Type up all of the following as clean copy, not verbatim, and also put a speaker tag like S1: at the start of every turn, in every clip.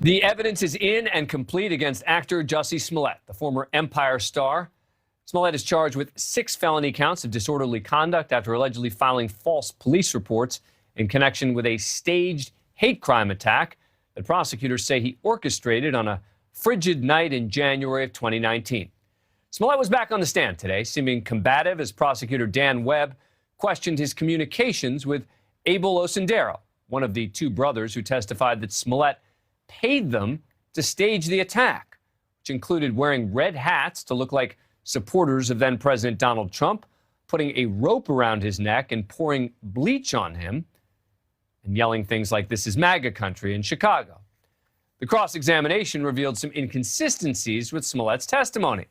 S1: The evidence is in and complete against actor Jussie Smollett, the former Empire star. Smollett is charged with 6 felony counts of disorderly conduct after allegedly filing false police reports in connection with a staged hate crime attack that prosecutors say he orchestrated on a frigid night in January of 2019. Smollett was back on the stand today, seeming combative as prosecutor Dan Webb questioned his communications with Abel Osundero, one of the 2 brothers who testified that Smollett paid them to stage the attack, which included wearing red hats to look like supporters of then-President Donald Trump, putting a rope around his neck and pouring bleach on him, and yelling things like, "This is MAGA country" in Chicago. The cross-examination revealed some inconsistencies with Smollett's testimony.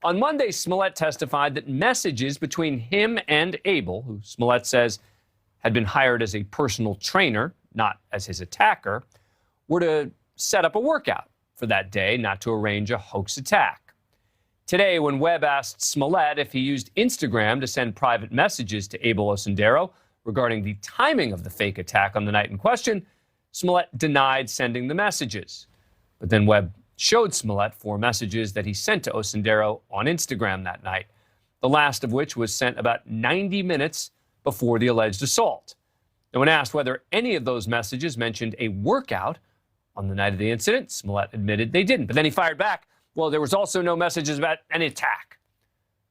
S1: On Monday, Smollett testified that messages between him and Abel, who Smollett says had been hired as a personal trainer, not as his attacker, were to set up a workout for that day, not to arrange a hoax attack. Today, when Webb asked Smollett if he used Instagram to send private messages to Abel Osundero regarding the timing of the fake attack on the night in question, Smollett denied sending the messages. But then Webb showed Smollett 4 messages that he sent to Osundero on Instagram that night, the last of which was sent about 90 minutes before the alleged assault. And when asked whether any of those messages mentioned a workout on the night of the incident, Smollett admitted they didn't. But then he fired back, well, there was also no messages about an attack.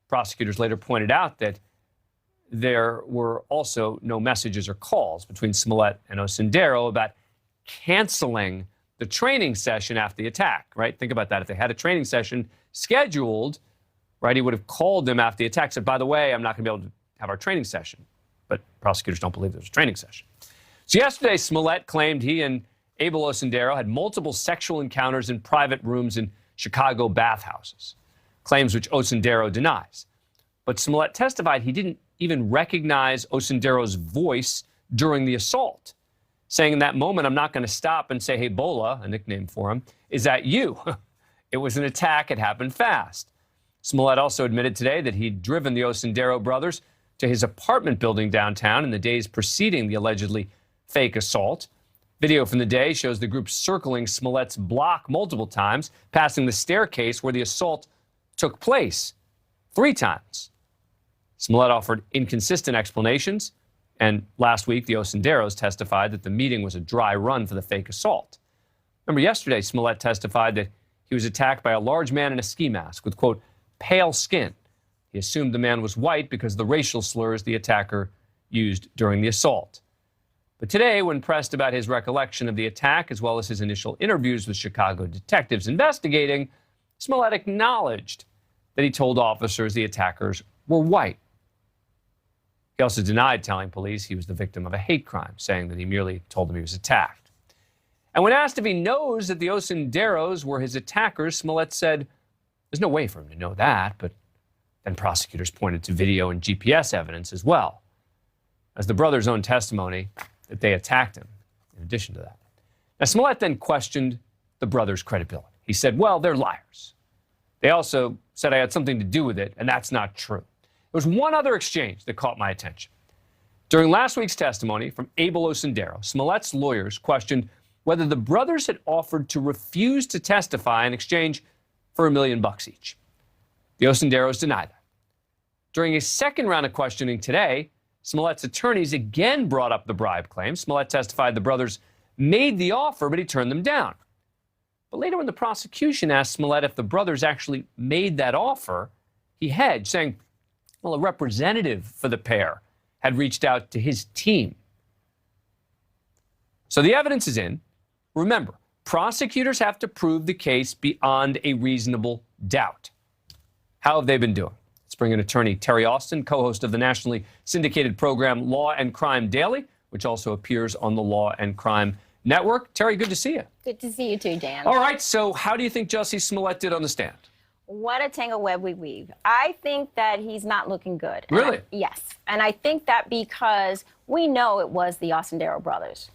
S1: Prosecutors later pointed out that there were also no messages or calls between Smollett and Osundero about canceling the training session after the attack, right? Think about that. If they had a training session scheduled, right, he would have called them after the attack, said, by the way, I'm not going to be able to have our training session. But prosecutors don't believe there was a training session. So yesterday, Smollett claimed he and Abel Osundero had multiple sexual encounters in private rooms in Chicago bathhouses, claims which Osundero denies. But Smollett testified he didn't even recognize Osundero's voice during the assault, saying in that moment, I'm not going to stop and say, hey, Bola, a nickname for him, is that you? It was an attack. It happened fast. Smollett also admitted today that he'd driven the Osundero brothers to his apartment building downtown in the days preceding the allegedly fake assault. Video from the day shows the group circling Smollett's block multiple times, passing the staircase where the assault took place 3 times. Smollett offered inconsistent explanations, and last week the Osunderos testified that the meeting was a dry run for the fake assault. Remember, yesterday Smollett testified that he was attacked by a large man in a ski mask with, quote, pale skin. He assumed the man was white because of the racial slurs the attacker used during the assault. But today, when pressed about his recollection of the attack, as well as his initial interviews with Chicago detectives investigating, Smollett acknowledged that he told officers the attackers were white. He also denied telling police he was the victim of a hate crime, saying that he merely told them he was attacked. And when asked if he knows that the Osunderos were his attackers, Smollett said, there's no way for him to know that, but then prosecutors pointed to video and GPS evidence as well, as the brothers' own testimony that they attacked him, in addition to that. Now, Smollett then questioned the brothers' credibility. He said, well, they're liars. They also said I had something to do with it, and that's not true. There was one other exchange that caught my attention. During last week's testimony from Abel Osundero, Smollett's lawyers questioned whether the brothers had offered to refuse to testify in exchange for $1 million each. The Osunderos denied that. During a second round of questioning today, Smollett's attorneys again brought up the bribe claim. Smollett testified the brothers made the offer, but he turned them down. But later when the prosecution asked Smollett if the brothers actually made that offer, he hedged, saying, well, a representative for the pair had reached out to his team. So the evidence is in. Remember, prosecutors have to prove the case beyond a reasonable doubt. How have they been doing? Let's bring in attorney Terry Austin, co-host of the nationally syndicated program Law and Crime Daily, which also appears on the Law and Crime Network. Terry, good to see you.
S2: Good to see you too, Dan.
S1: All right, so how do you think Jussie Smollett did on the stand?
S2: What a tangled web we weave. I think that he's not looking good.
S1: Really?
S2: Yes. And I think that because we know it was the Osundero brothers.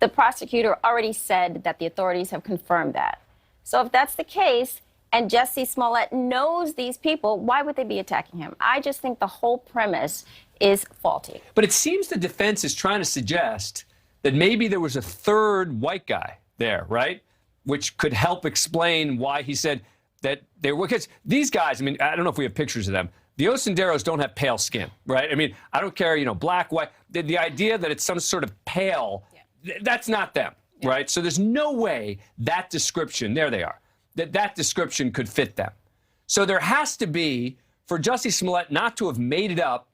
S2: The prosecutor already said that the authorities have confirmed that. So if that's the case, and Jussie Smollett knows these people, why would they be attacking him? I just think the whole premise is faulty.
S1: But it seems the defense is trying to suggest that maybe there was a third white guy there, right? which could help explain why he said that they were, because these guys, I mean, I don't know if we have pictures of them. The Osenderos don't have pale skin, right? I mean, I don't care, black, white. The idea that it's some sort of pale, that's not them, right? So there's no way that description, there they are, that description could fit them. So there has to be, for Jussie Smollett not to have made it up,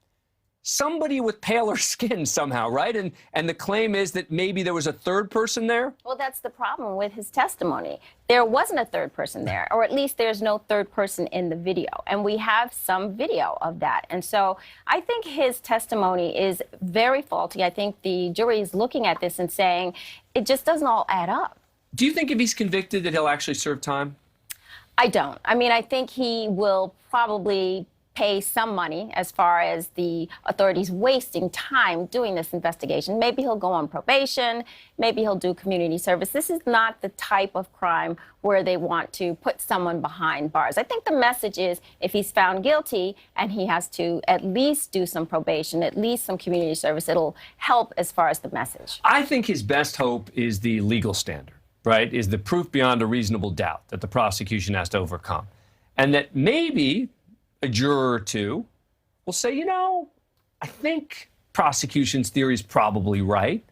S1: somebody with paler skin somehow, right? And the claim is that maybe there was a third person there?
S2: Well, that's the problem with his testimony. There wasn't a third person there, or at least there's no third person in the video. And we have some video of that. And so I think his testimony is very faulty. I think the jury is looking at this and saying it just doesn't all add up.
S1: Do you think if he's convicted that he'll actually serve time?
S2: I don't. I mean, I think he will probably pay some money as far as the authorities wasting time doing this investigation. Maybe he'll go on probation. Maybe he'll do community service. This is not the type of crime where they want to put someone behind bars. I think the message is if he's found guilty and he has to at least do some probation, at least some community service, it'll help as far as the message.
S1: I think his best hope is the legal standard, right? Is the proof beyond a reasonable doubt that the prosecution has to overcome. And that maybe a juror or two will say, I think prosecution's theory is probably right,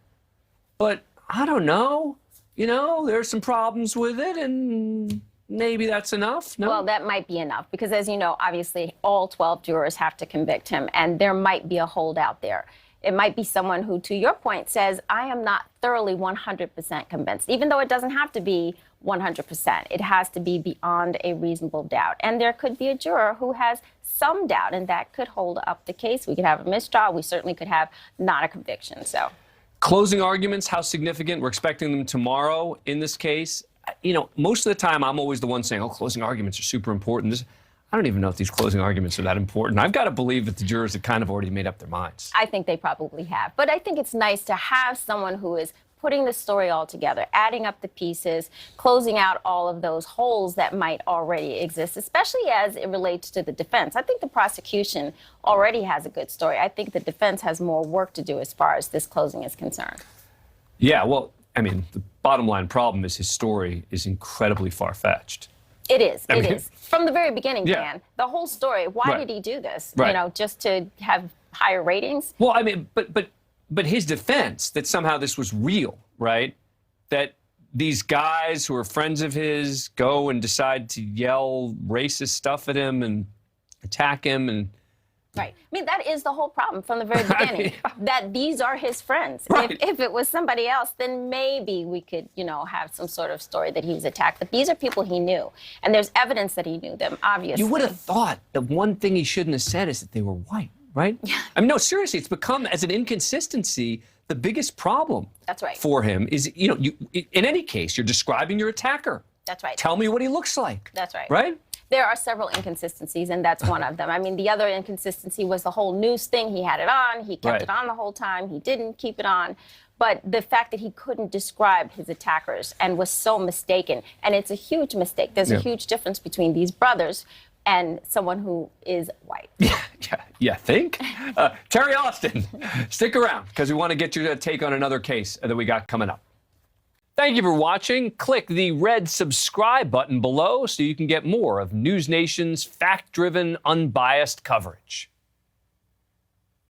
S1: but I don't know. There's some problems with it, and maybe that's enough. No?
S2: Well, that might be enough because, as you know, obviously all 12 jurors have to convict him, and there might be a holdout there. It might be someone who, to your point, says, I am not thoroughly 100% convinced, even though it doesn't have to be 100%. It has to be beyond a reasonable doubt. And there could be a juror who has some doubt, and that could hold up the case. We could have a mistrial. We certainly could have not a conviction. So,
S1: closing arguments, how significant? We're expecting them tomorrow in this case. Most of the time, I'm always the one saying, closing arguments are super important. I don't even know if these closing arguments are that important. I've got to believe that the jurors have kind of already made up their minds.
S2: I think they probably have. But I think it's nice to have someone who is putting the story all together, adding up the pieces, closing out all of those holes that might already exist, especially as it relates to the defense. I think the prosecution already has a good story. I think the defense has more work to do as far as this closing is concerned.
S1: Yeah, well, I mean, the bottom line problem is his story is incredibly far-fetched.
S2: It is. It is. From the very beginning, Dan, the whole story, why
S1: Right.
S2: did he do this?
S1: Right.
S2: Just to have higher ratings?
S1: Well, I mean, but his defense that somehow this was real, right? That these guys who are friends of his go and decide to yell racist stuff at him and attack him and...
S2: Right. I mean, that is the whole problem from the very beginning, that these are his friends.
S1: Right.
S2: If it was somebody else, then maybe we could, have some sort of story that he was attacked. But these are people he knew, and there's evidence that he knew them, obviously.
S1: You would have thought the one thing he shouldn't have said is that they were white, right? I mean, no, seriously, it's become, as an inconsistency, the biggest problem
S2: That's right.
S1: for him is, in any case, you're describing your attacker.
S2: That's right.
S1: Tell me what he looks like.
S2: That's right.
S1: Right?
S2: There are several inconsistencies, and that's one of them. I mean, the other inconsistency was the whole news thing. He had it on. He kept it on the whole time. He didn't keep it on. But the fact that he couldn't describe his attackers and was so mistaken, and it's a huge mistake. There's a huge difference between these brothers and someone who is white.
S1: Yeah, think? Terry Austin, stick around, because we want to get your take on another case that we got coming up. Thank you for watching. Click the red subscribe button below so you can get more of NewsNation's fact-driven, unbiased coverage.